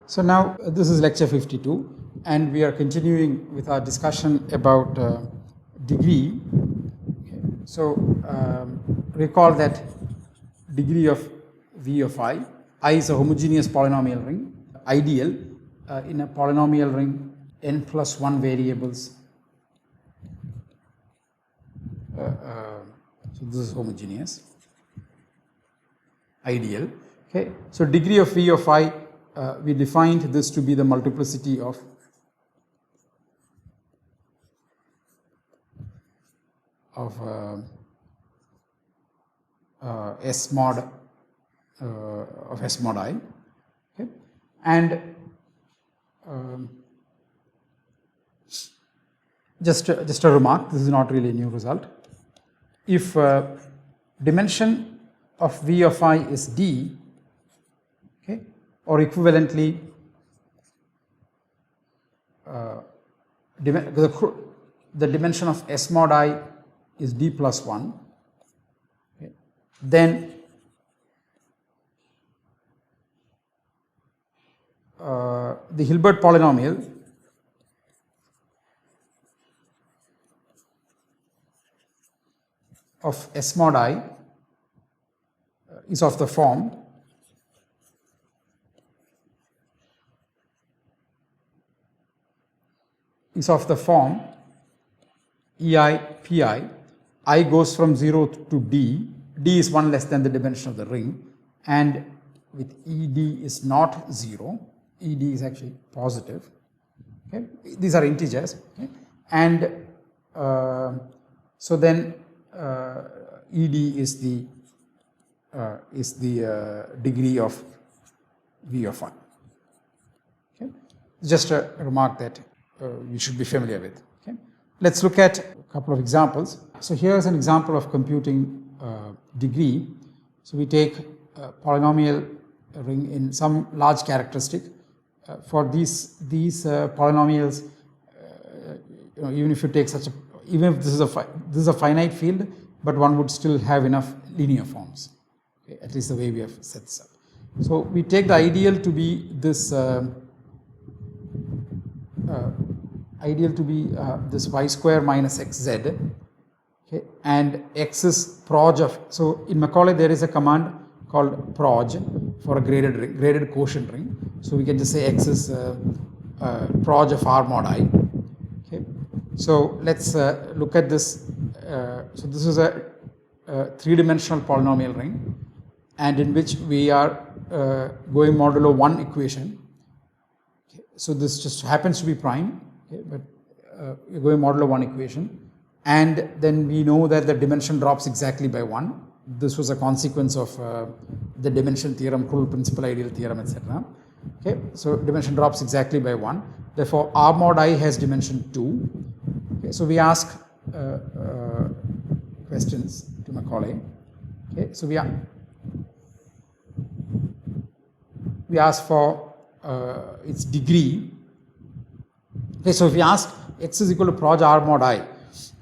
So now this is lecture 52 and we are continuing with our discussion about degree. Okay. So recall that degree of V of I is a homogeneous polynomial ring, ideal in a polynomial ring n plus 1 variables. So this is homogeneous, ideal. Okay. So degree of V of I, we defined this to be the multiplicity of S mod of S mod I, okay. And just a remark, this is not really a new result. If dimension of V of I is D, okay, or equivalently the dimension of S mod I is D plus 1, okay, then the Hilbert polynomial of S mod I is of the form EI Pi. I goes from 0 to D. D is 1 less than the dimension of the ring, and with ED is not 0. ED is actually positive. Okay, these are integers. Okay, and so then ED is the degree of V of I. Okay, just a remark that you should be familiar with. Okay, let's look at a couple of examples. So here is an example of computing degree. So we take a polynomial ring in some large characteristic. For these polynomials, even if you take even if this is a finite field, but one would still have enough linear forms. Okay, at least the way we have set this up. So we take the ideal to be this this y square minus xz, okay, and x is proj of. So in Macaulay there is a command called proj for a graded quotient ring. So we can just say x is proj of R mod I. Okay, so let's look at this. So this is a three-dimensional polynomial ring, and in which we are going modulo 1 equation. Okay, so this just happens to be prime, okay, but we're going modulo 1 equation, and then we know that the dimension drops exactly by 1. This was a consequence of the dimension theorem, Krull principal ideal theorem, etc. Okay, so dimension drops exactly by 1. Therefore, R mod I has dimension 2. Okay, so we ask questions to Macaulay. Okay, so we ask for its degree. Okay, so if we ask x is equal to proj R mod I,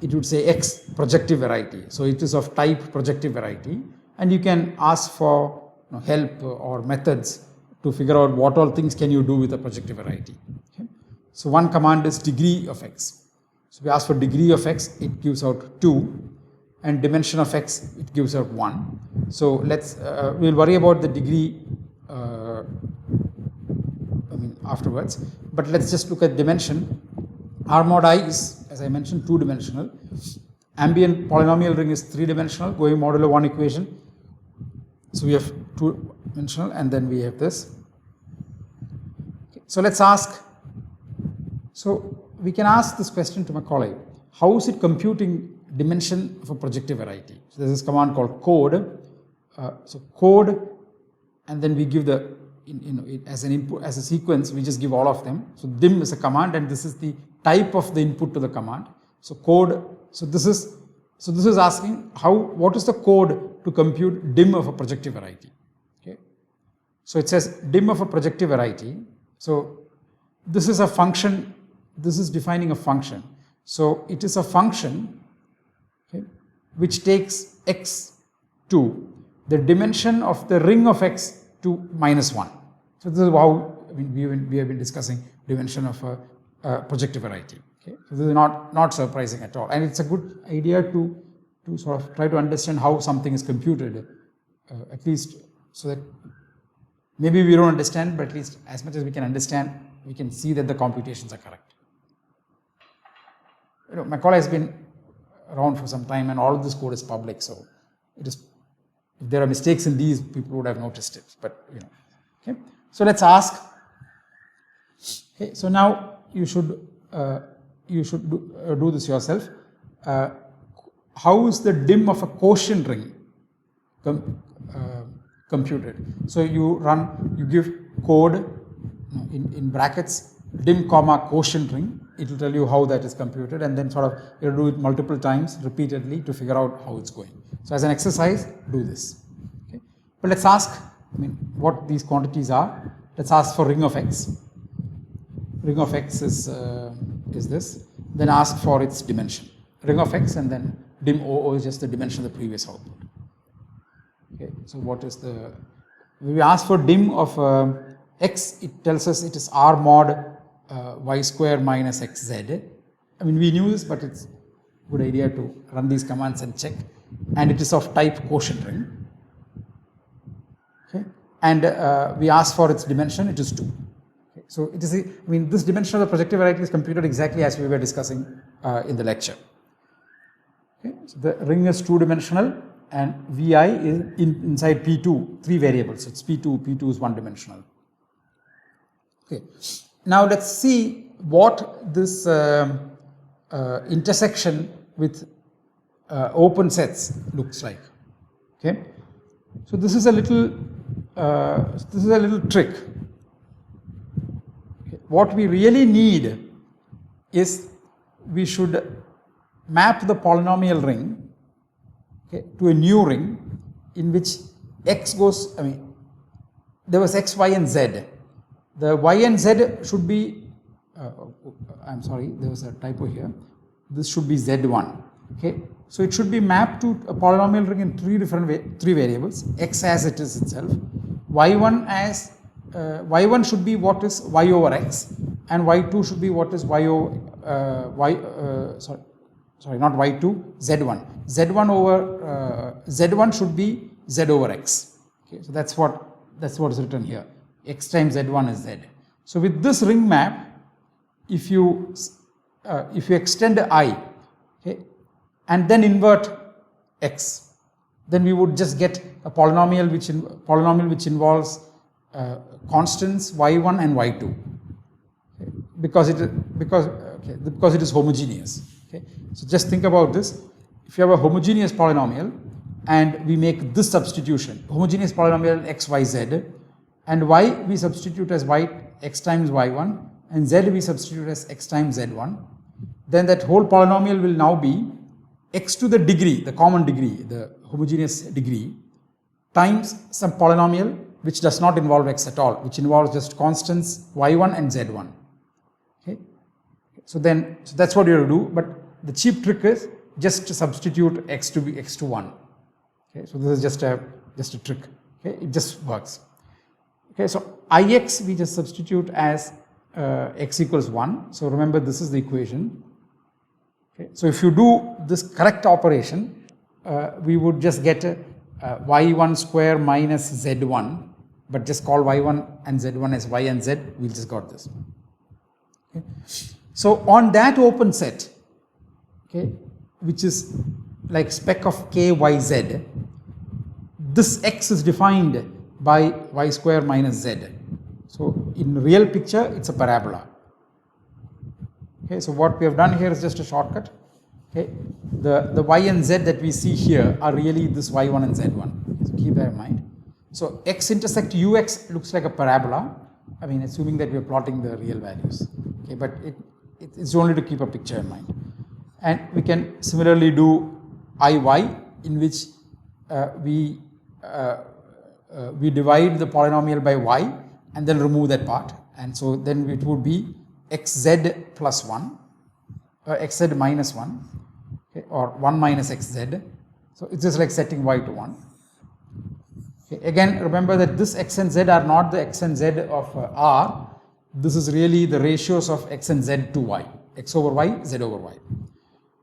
it would say x projective variety. So it is of type projective variety, and you can ask for help or methods to figure out what all things can you do with a projective variety. Okay. So one command is degree of x. So we ask for degree of x, it gives out 2, and dimension of x, it gives out 1. So let's we'll worry about the degree afterwards, but let's just look at dimension. R mod I is, as I mentioned, 2-dimensional. Ambient polynomial ring is 3-dimensional, going modulo 1 equation. So we have 2-dimensional, and then we have this. Okay. So let's ask. So we can ask this question to Macaulay: how is it computing dimension of a projective variety? So there's this command called code. So code, and then we give the as an input, as a sequence, we just give all of them. So dim is a command, and this is the type of the input to the command. So code. So this is asking what is the code to compute dim of a projective variety. Okay. So it says dim of a projective variety. So this is a function. This is defining a function. So it is a function, okay, which takes x to the dimension of the ring of x to -1. So this is how we have been discussing dimension of a projective variety. Okay, so this is not surprising at all, and it's a good idea to sort of try to understand how something is computed, at least so that maybe we don't understand, but at least as much as we can understand, we can see that the computations are correct. Macaulay has been around for some time, and all of this code is public, so it is. If there are mistakes in these, people would have noticed it. But okay. So let's ask. Okay, so now you should do this yourself. How is the dim of a quotient ring computed? So you give code in brackets dim comma quotient ring. It will tell you how that is computed, and then sort of you do it multiple times repeatedly to figure out how it's going. So as an exercise, do this. Okay. But let's ask, what these quantities are. Let's ask for ring of X. Ring of X is this. Then ask for its dimension. Ring of X, and then dim O is just the dimension of the previous output. Okay. So what is the? When we ask for dim of X, it tells us it is R mod y square minus xz. We knew this, but it's a good idea to run these commands and check. And it is of type quotient ring. Okay. And we ask for its dimension, it is 2. Okay. So it is, this dimension of the projective variety is computed exactly as we were discussing in the lecture. Okay. So the ring is 2-dimensional, and Vi is inside P2, 3 variables. So it's P2 is 1-dimensional. Okay. Now let's see what this intersection with open sets looks like. Okay. So this is a little trick. Okay. What we really need is we should map the polynomial ring, okay, to a new ring in which X goes. There was X, Y, and Z. The Y and Z should be, I'm sorry, there was a typo here. This should be Z1. Okay, so it should be mapped to a polynomial ring in 3 variables. X as it is itself. Y1 as Y1 should be what is Y over X, and Y2 should be what is Y over sorry, not Y2, Z1. Z1 over Z1 should be Z over X. Okay, so that's what is written here. X times Z1 is Z. So with this ring map, if you extend I, okay, and then invert X, then we would just get a polynomial which involves constants y1 and y2, okay, because it is homogeneous. Okay. So just think about this. If you have a homogeneous polynomial and we make this substitution, homogeneous polynomial x, y, z, and y we substitute as x times y1, and z we substitute as x times z1, then that whole polynomial will now be x to the degree, the common degree, the homogeneous degree, times some polynomial which does not involve x at all, which involves just constants y1 and z1. Okay. So that's what you have to do, but the cheap trick is just to substitute x to be x to 1. Okay. So this is just a trick. Okay. It just works. Okay. So Ix we just substitute as x equals 1. So remember, this is the equation. Okay. So if you do this correct operation, we would just get y1 square minus z1, but just call y1 and z1 as y and z. We just got this. Okay. So on that open set, okay, which is like spec of k y z, this x is defined by y square minus z. So in real picture, it's a parabola. Okay, so what we have done here is just a shortcut. Okay, the y and z that we see here are really this y1 and z1. So keep that in mind. So x intersect ux looks like a parabola. I mean, assuming that we are plotting the real values. Okay, but it's only to keep a picture in mind. And we can similarly do iy, in which we divide the polynomial by y and then remove that part, and so then it would be xz plus 1, xz minus 1, okay, or 1 minus xz. So it's just like setting y to 1. Okay. Again, remember that this x and z are not the x and z of R, this is really the ratios of x and z to y, x over y, z over y.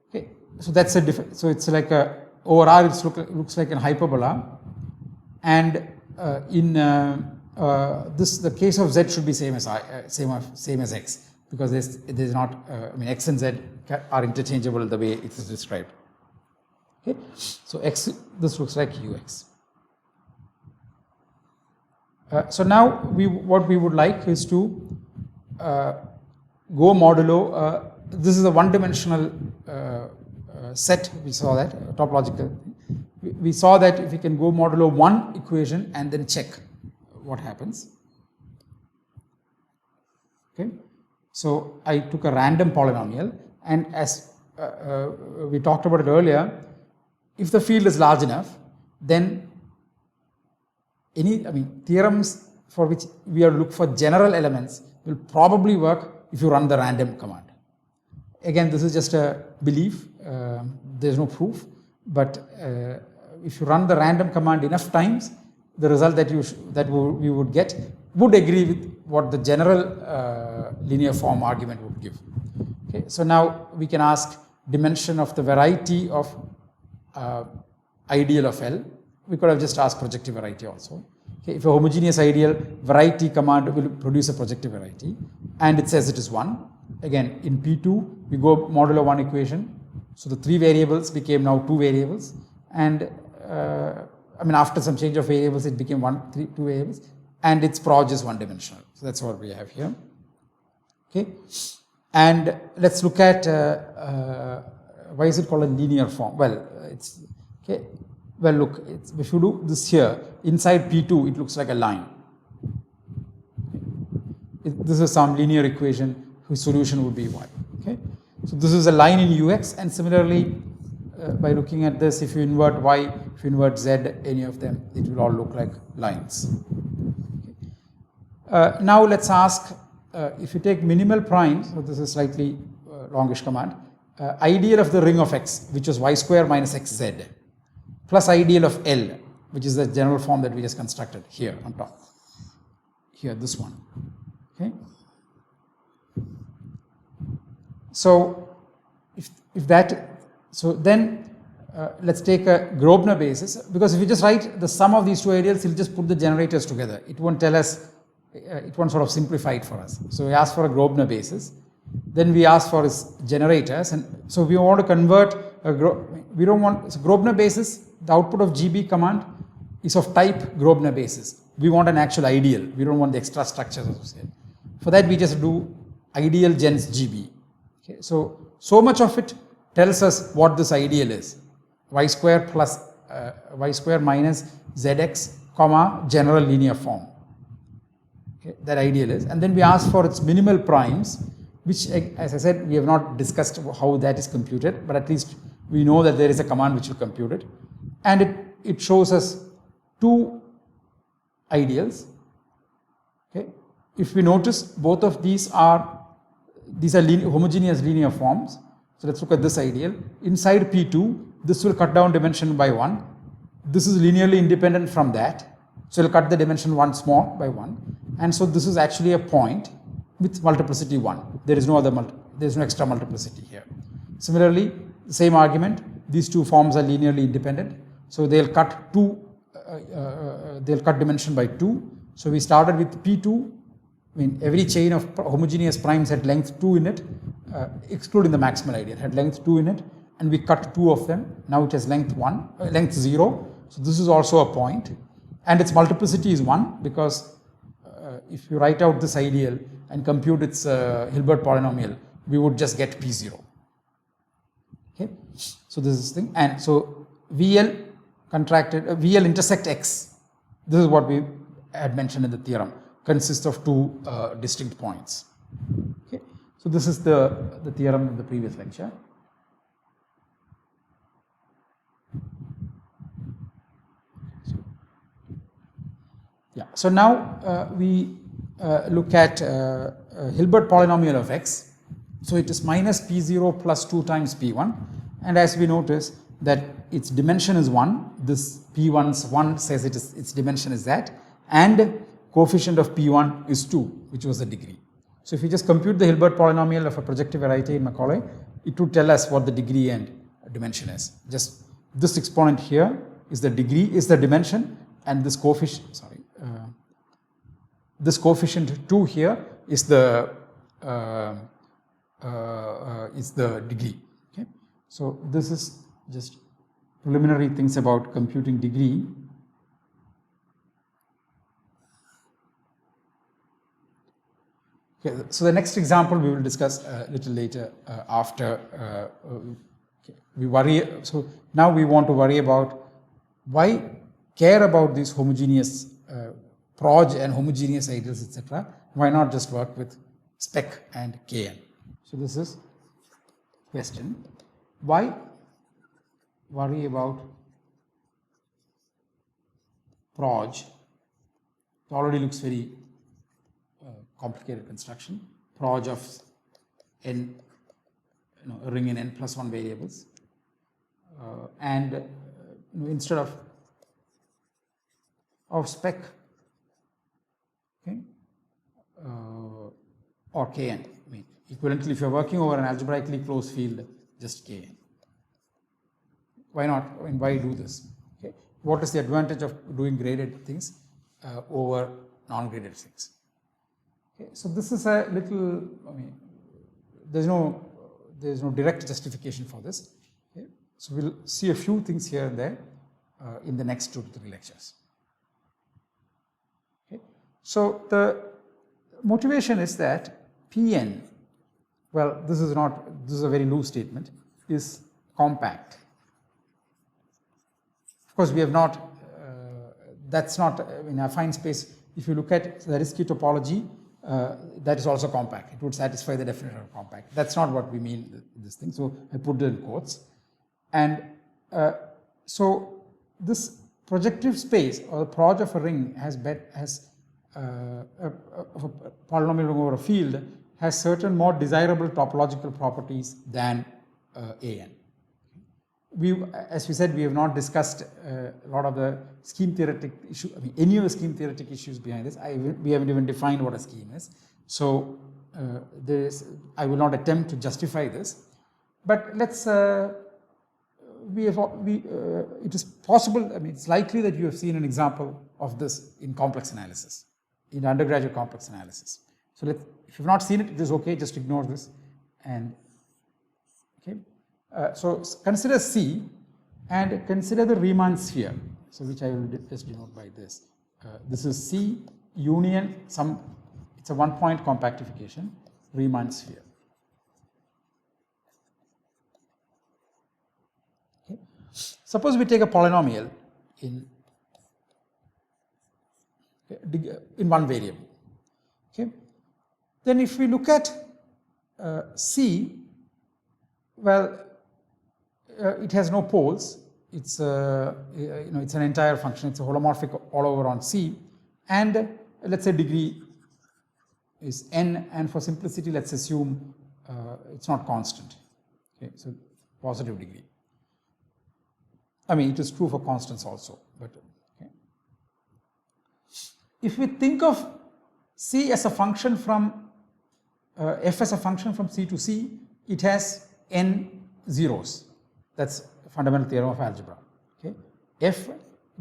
Okay, so that's a different. So it's like a over R. It looks like an hyperbola, and in the case of z should be same as same as x, because there's not. I mean, x and z are interchangeable the way it is described. Okay, so x, this looks like ux. So now what we would like is to go modulo. This is a one-dimensional set. We saw that topological. We saw that if we can go modulo one equation and then check what happens. Okay, so I took a random polynomial, and as we talked about it earlier, if the field is large enough, then theorems for which we are look for general elements will probably work if you run the random command. Again, this is just a belief. There is no proof, but if you run the random command enough times, the result that we would get would agree with what the general linear form argument would give. Okay, so now we can ask dimension of the variety of ideal of L. We could have just asked projective variety also. Okay, if a homogeneous ideal, variety command will produce a projective variety, and it says it is 1. Again, in P2, we go modulo 1 equation. So the 3 variables became now 2 variables, and after some change of variables, it became 2 variables, and its proj is one-dimensional. So that's what we have here. Okay, and let's look at why is it called a linear form? Well, it's okay. Well, look, if you do this here, inside P2, it looks like a line. This is some linear equation whose solution would be y. Okay, so this is a line in Ux, and similarly, by looking at this, if you invert y, if you invert z, any of them, it will all look like lines. Okay. Now let's ask, if you take minimal primes, so this is slightly longish command, ideal of the ring of X, which is y square minus xz, plus ideal of L, which is the general form that we just constructed here on top. Here, this one. Okay. So then let's take a Grobner basis, because if you just write the sum of these two ideals, you'll just put the generators together. It won't tell us, it won't sort of simplify it for us. So we ask for a Grobner basis, then we ask for its generators, and so we want to convert we don't want Grobner basis. The output of GB command is of type Grobner basis. We want an actual ideal. We don't want the extra structures associated. For that, we just do ideal gens GB. Okay, so much of it tells us what this ideal is: y square plus y square minus zx, comma general linear form. Okay, that ideal is, and then we ask for its minimal primes, which, as I said, we have not discussed how that is computed, but at least we know that there is a command which will compute it, and it shows us 2 ideals. Okay, if we notice, both of these are homogeneous linear forms. So let's look at this ideal. Inside P2, this will cut down dimension by 1. This is linearly independent from that, so it will cut the dimension once more by 1, and so this is actually a point with multiplicity 1. There is no extra multiplicity here. Similarly, the same argument, these 2 forms are linearly independent, so they'll cut dimension by 2. So we started with P2. Every chain of homogeneous primes had length 2 in it, excluding the maximal ideal, had length 2 in it, and we cut 2 of them. Now it has length 0. So this is also a point, and its multiplicity is 1, because if you write out this ideal and compute its Hilbert polynomial, we would just get P0. Okay, so this is the thing, and so VL intersect X. This is what we had mentioned in the theorem. Consists of 2 distinct points. Okay, so this is the theorem in the previous lecture. Yeah. So now we look at Hilbert polynomial of X. So it is minus P0 plus 2 times P1, and as we notice that its dimension is 1. This P1's 1 says its dimension is that, and coefficient of P1 is 2, which was the degree. So if you just compute the Hilbert polynomial of a projective variety in Macaulay, it would tell us what the degree and dimension is. Just this exponent here is the degree, is the dimension, and this coefficient, this coefficient 2 here is the degree. Okay, so this is just preliminary things about computing degree. Okay, so the next example we will discuss a little later after okay, we worry. So now we want to worry about why care about these homogeneous proj and homogeneous ideals, etc. Why not just work with spec and Kn? So this is question. Why worry about proj? It already looks very complicated construction. Proj of n, a ring in n+1 variables, and instead of spec, okay, or Kn. I mean, equivalently, if you are working over an algebraically closed field, just Kn. Why not? I mean, why do this? Okay. What is the advantage of doing graded things over non-graded things? Okay. So this is a little. I mean, there is no direct justification for this. Okay. So we'll see a few things here and there in the next 2 to 3 lectures. Okay. So the motivation is that Pn, well, this is a very loose statement, is compact. Of course, we have not, that's not in a affine space. If you look at the Zariski topology, that is also compact. It would satisfy the definition of compact. That's not what we mean this thing. So I put it in quotes. And so this projective space or the proj of a ring has a polynomial ring over a field has certain more desirable topological properties than An. As we said, we have not discussed a lot of the scheme theoretic issue. I mean, any of the scheme theoretic issues behind this. We haven't even defined what a scheme is. So I will not attempt to justify this. But let's. It is possible. I mean, it's likely that you have seen an example of this in complex analysis, in undergraduate complex analysis. So if you've not seen it, it is okay. Just ignore this, and okay. So consider C and consider the Riemann sphere. So which I will just denote by this. This is C union some. It's a one-point compactification Riemann sphere. Okay. Suppose we take a polynomial in one variable. Okay. Then if we look at C, well, it has no poles. It's it's an entire function. It's a holomorphic all over on C, and let's say degree is n. And for simplicity, let's assume it's not constant. Okay, so positive degree. I mean, it is true for constants also, but okay. If we think of C as a function from f as a function from C to C, it has n zeros. That's a fundamental theorem of algebra. Okay. F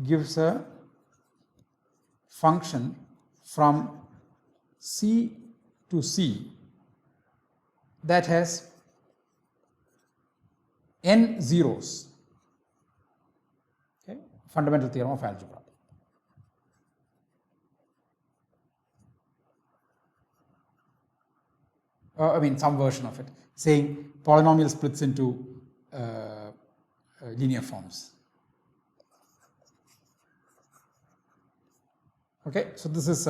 gives a function from C to C that has n zeros. Okay. Fundamental theorem of algebra. I mean, some version of it, saying polynomial splits into linear forms. Okay, so this is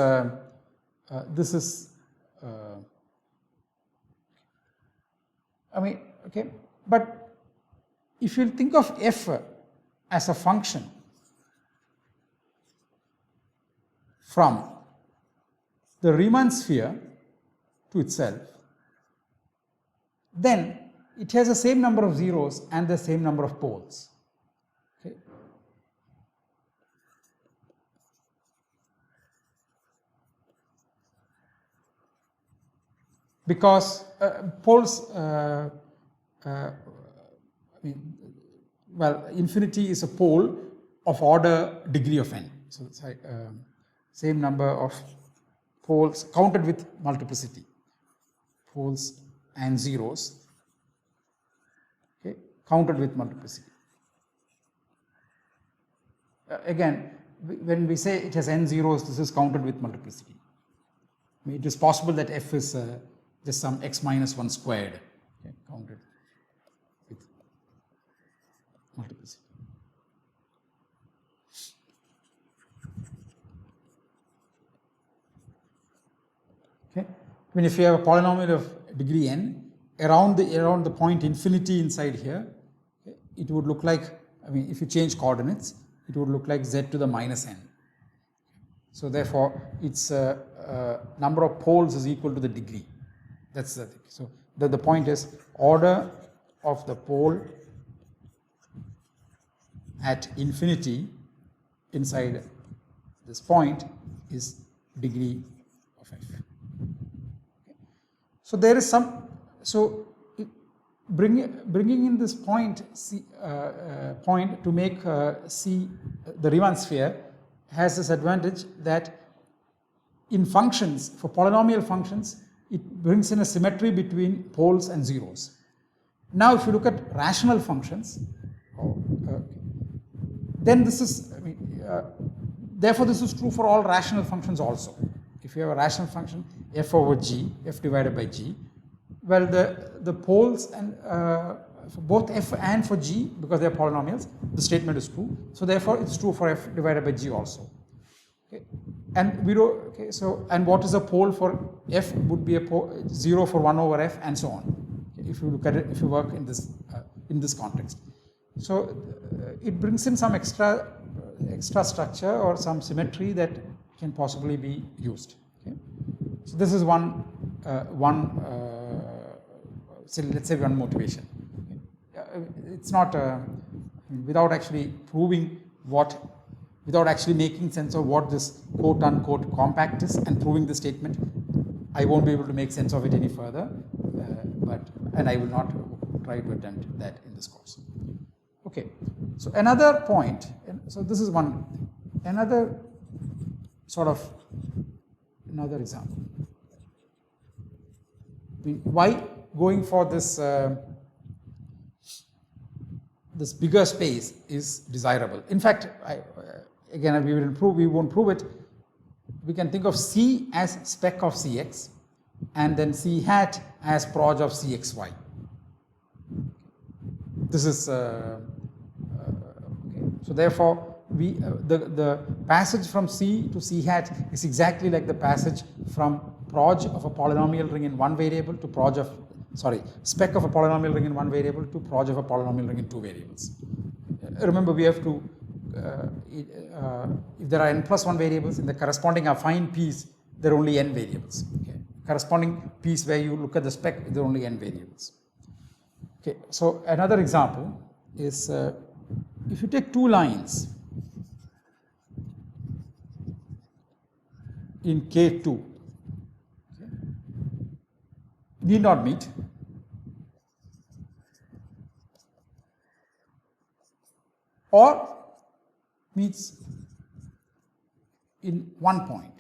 I mean, okay, but if you think of f as a function from the Riemann sphere to itself, then it has the same number of zeros and the same number of poles. Okay. because poles, well, infinity is a pole of order degree of n. So it's like same number of poles counted with multiplicity, poles and zeros, okay, counted with multiplicity. Again, when we say it has n zeros, this is counted with multiplicity. I mean, it is possible that f is just some x minus 1 squared, okay, counted with multiplicity. Okay. When if you have a polynomial of degree n around the point infinity inside here, okay, it would look like, I mean, if you change coordinates, it would look like z to the minus n. So therefore, its number of poles is equal to the degree. That's the thing. So the point is order of the pole at infinity inside this point is degree of f. So there is some, so bringing in this point C, point to make C the Riemann sphere has this advantage that in functions, for polynomial functions, it brings in a symmetry between poles and zeros. Now if you look at rational functions, then this is, I mean, therefore this is true for all rational functions also. If you have a rational function f over g, f divided by g, well the poles and for both f and for g, because they are polynomials, the statement is true. So therefore it's true for f divided by g also. Okay. And we do, okay, so and what is a pole for f would be a 0 for 1 over f and so on. Okay, if you look at it, if you work in this context. So it brings in some extra structure or some symmetry that can possibly be used. Okay. So this is one so let's say one motivation. Okay. It's not without actually proving what, without actually making sense of what this quote unquote compact is and proving the statement, I won't be able to make sense of it any further. And I will not try to attempt that in this course. Okay, so another point, so this is one thing. Another sort of, another example. Why going for this, this bigger space is desirable? In fact, again, we won't prove it. We can think of C as spec of Cx and then C hat as proj of Cxy. This is okay. So therefore, we the passage from C to C hat is exactly like the passage from proj of a polynomial ring in one variable to proj of, sorry, spec of a polynomial ring in one variable to proj of a polynomial ring in two variables. Remember, we have to if there are n plus 1 variables in the corresponding affine piece, there are only n variables. Okay. Corresponding piece where you look at the spec, there are only n variables. Okay, so another example is if you take two lines in K2, okay, need not meet, or meets in one point.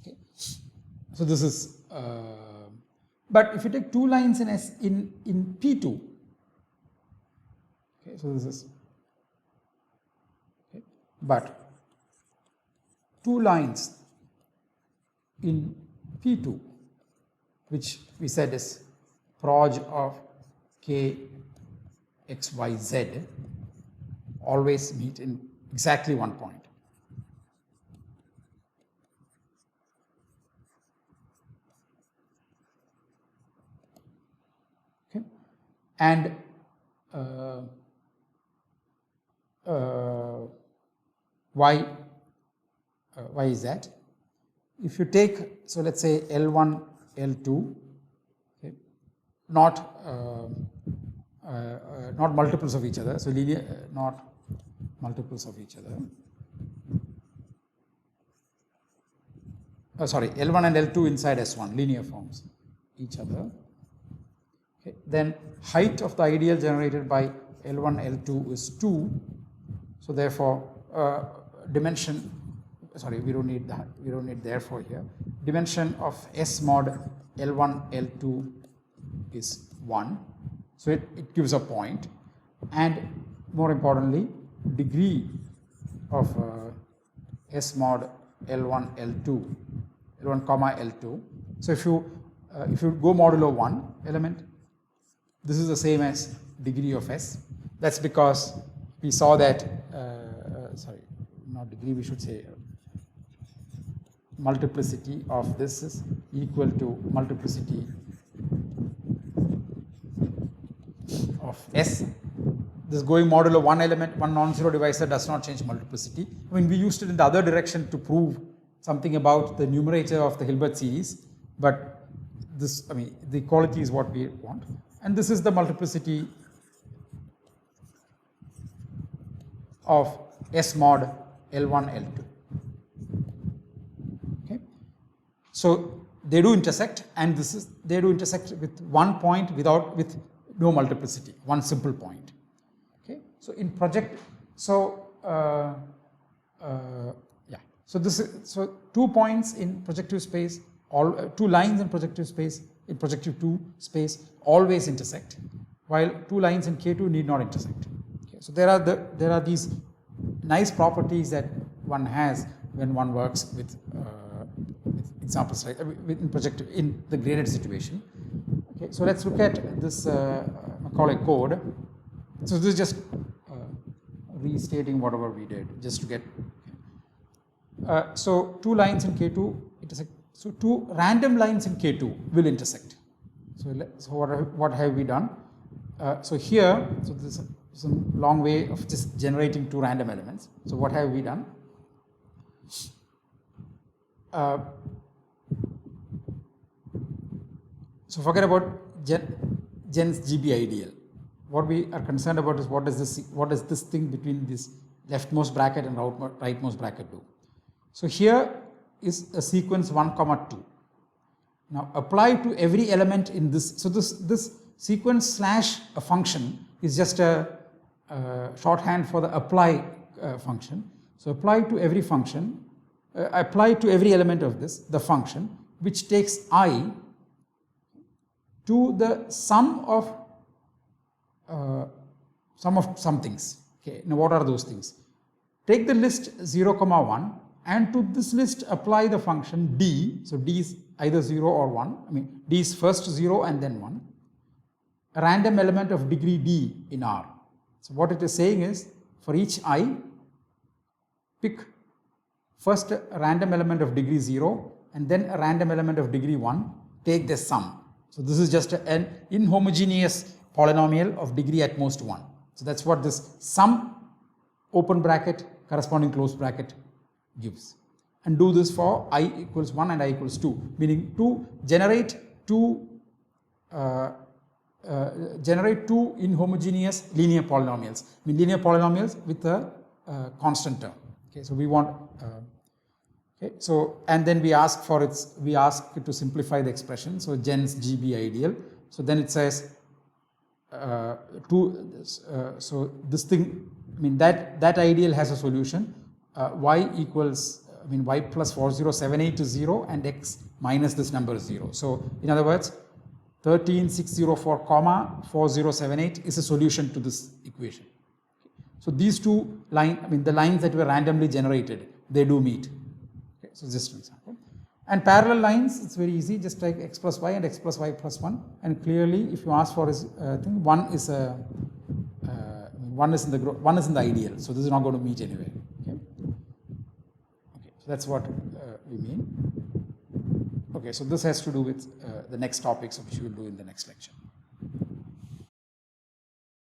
Okay. So this is but if you take two lines in P2, okay, so this is, okay, but two lines in P2, which we said is proj of K x, y, z, always meet in exactly one point. Okay. And why is that? If you take, so let's say L1, L2, okay, not multiples of each other, so linear, not multiples of each other. L1 and L2 inside S1, linear forms each other. Okay. Then height of the ideal generated by L1, L2 is 2. So therefore, dimension, we don't need that, we don't need therefore here. Dimension of S mod L1, L2 is 1. So it gives a point. And more importantly, degree of S mod L1, L2, L1 comma L2. So if you go modulo 1 element, this is the same as degree of S. That's because we saw that, not degree, we should say multiplicity of this is equal to multiplicity of S. This going modulo 1 element, one non-zero divisor does not change multiplicity. I mean, we used it in the other direction to prove something about the numerator of the Hilbert series, but this, the equality is what we want. And this is the multiplicity of S mod L1, L2. Okay. So they do intersect, and they do intersect with one point with no multiplicity, one simple point. Okay. So in so 2 points in projective space, 2 lines in projective space, in projective 2 space always intersect, while 2 lines in K2 need not intersect. Okay. So there are these nice properties that one has when one works with examples, right? In projective, in the graded situation. Okay. So let's look at this Macaulay code. So this is just restating whatever we did, just to get. So 2 lines in K2 intersect. So 2 random lines in K2 will intersect. So what have we done? So here, so this is a long way of just generating 2 random elements. So what have we done? So forget about Gen's GB ideal. What we are concerned about is what does this thing between this leftmost bracket and rightmost bracket do? So here is a sequence 1, 2. Now apply to every element in this. So this sequence slash a function is just a shorthand for the apply function. So apply to every function, apply to every element of this, the function, which takes I to the sum of some things. Okay, now what are those things? Take the list 0, 1, and to this list apply the function d. So d is either 0 or 1. D is first 0 and then 1. A random element of degree d in R. So what it is saying is, for each I, pick first a random element of degree 0 and then a random element of degree 1, take the sum. So this is just an inhomogeneous polynomial of degree at most 1. So that's what this sum open bracket corresponding close bracket gives. And do this for I equals 1 and I equals 2, meaning to generate two inhomogeneous linear polynomials. Linear polynomials with a constant term. Okay, so we want okay, so and then we ask it to simplify the expression. So Gen's GB ideal. So then it says so this thing, that ideal has a solution. Y equals, y plus 4078 is 0 and x minus this number is 0. So in other words, 13604 comma 4078 is a solution to this equation. So these two lines, the lines that were randomly generated, they do meet. Okay, so just an example. And parallel lines, it's very easy, just like x plus y and x plus y plus 1. And clearly, if you ask for this thing, one is in the ideal. So this is not going to meet anyway. Okay. So that's what we mean. Okay, so this has to do with the next topics, which we will do in the next lecture.